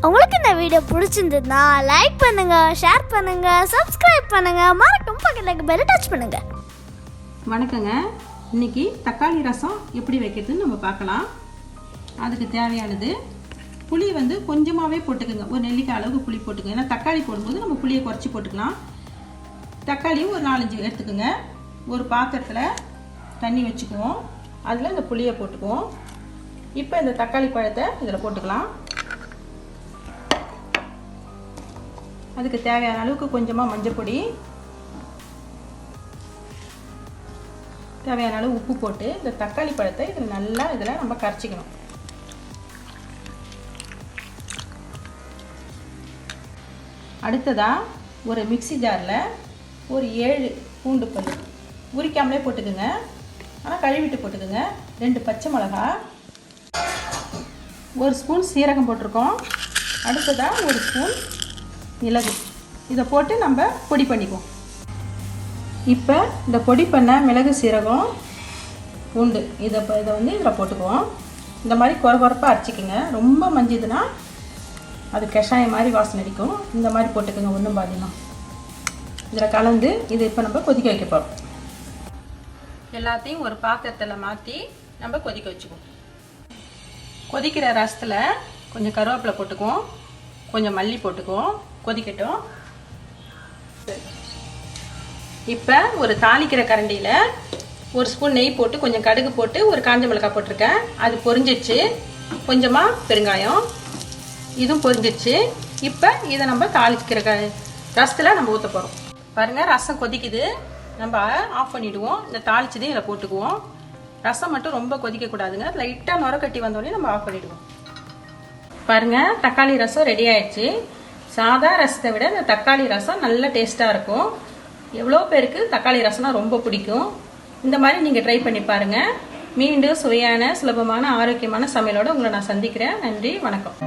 உங்களுக்கு இந்த வீடியோ பிடிச்சிருந்ததுன்னா லைக் பண்ணுங்க, ஷேர் பண்ணுங்க, சப்ஸ்கிரைப் பண்ணுங்க, மறக்காம பக்கத்துல பெல் டச் பண்ணுங்க. வணக்கங்க. இன்னைக்கு தக்காளி ரசம் எப்படி வைக்கிறதுன்னு நம்ம பார்க்கலாம். அதுக்கு தேவையானது புளி கொஞ்சமாகவே போட்டுக்கோங்க. ஒரு நெல்லிக்காய் அளவுக்கு புளி போட்டுக்கோங்க. ஏன்னா தக்காளி போடும்போது நம்ம புளியை குறைச்சி போட்டுக்கலாம். தக்காளியும் ஒரு 4-5 எடுத்துக்கோங்க. ஒரு பாத்திரத்தில் தண்ணி வச்சுக்குவோம். அதில் இந்த புளியை போட்டுக்குவோம். இப்போ இந்த தக்காளி பழத்தை இதில் போட்டுக்கலாம். அதுக்கு தேவையான அளவுக்கு கொஞ்சமாக மஞ்சள் பொடி, தேவையான அளவு உப்பு போட்டு இந்த தக்காளி பழத்தை இதில் நல்லா நம்ம கரைச்சிக்கணும். அடுத்ததாக ஒரு மிக்ஸி ஜாரில் ஒரு 7 பூண்டு பல் உரிக்காமலே போட்டுக்குங்க, ஆனால் கழுவிட்டு போட்டுக்குங்க. 2 பச்சை மிளகா, 1 ஸ்பூன் சீரகம் போட்டிருக்கோம். அடுத்ததாக 1 ஸ்பூன் மிளகு, இதை போட்டு நம்ம பொடி பண்ணிக்குவோம். இப்போ இந்த பொடி பண்ண மிளகு, சீரகம், பூண்டு இதை இதில் போட்டுக்குவோம். இந்த மாதிரி குறப்பாக அரைச்சிக்கோங்க. ரொம்ப மஞ்சதுன்னா அது கஷாயம் மாதிரி வாசனை அடிக்கும். இந்த மாதிரி போட்டுக்கோங்க. ஒன்றும் பாதிமா இதில் கலந்து இது இப்போ நம்ம கொதிக்க வைக்க போகிறோம். எல்லாத்தையும் ஒரு பாத்திரத்தில் மாற்றி நம்ம கொதிக்க வச்சுக்குவோம். கொதிக்கிற ரசத்தில் கொஞ்சம் கருவேப்பிலை போட்டுக்குவோம், கொஞ்சம் மல்லி போட்டுக்குவோம். கொதிக்கட்டும். இப்போ ஒரு தாளிக்கிற கரண்டியில் 1 ஸ்பூன் நெய் போட்டு கொஞ்சம் கடுகு போட்டு ஒரு காஞ்ச மிளகாய் போட்டிருக்கேன். அது பொரிஞ்சிச்சு. கொஞ்சமாக பெருங்காயம், இதுவும் பொரிஞ்சிச்சு. இப்போ இதை நம்ம தாளிக்கிற ரசத்தில் நம்ம ஊற்ற போகிறோம். பாருங்கள், ரசம் கொதிக்குது. நம்ம ஆஃப் பண்ணிவிடுவோம். இந்த தாளிச்சதையும் இதில் போட்டுக்குவோம். ரசம் மட்டும் ரொம்ப கொதிக்கக்கூடாதுங்க. லைட்டாக நுர கட்டி வந்தோடனே நம்ம ஆஃப் பண்ணிவிடுவோம். பாருங்கள், தக்காளி ரசம் ரெடி ஆயிடுச்சு. சாதா ரசத்தை விட இந்த தக்காளி ரசம் நல்ல டேஸ்ட்டாக இருக்கும். எவ்வளோ பேருக்கு தக்காளி ரசம்னா ரொம்ப பிடிக்கும். இந்த மாதிரி நீங்கள் ட்ரை பண்ணி பாருங்கள். மீண்டும் சுவையான, சுலபமான, ஆரோக்கியமான சமையலோடு உங்களை நான் சந்திக்கிறேன். நன்றி, வணக்கம்.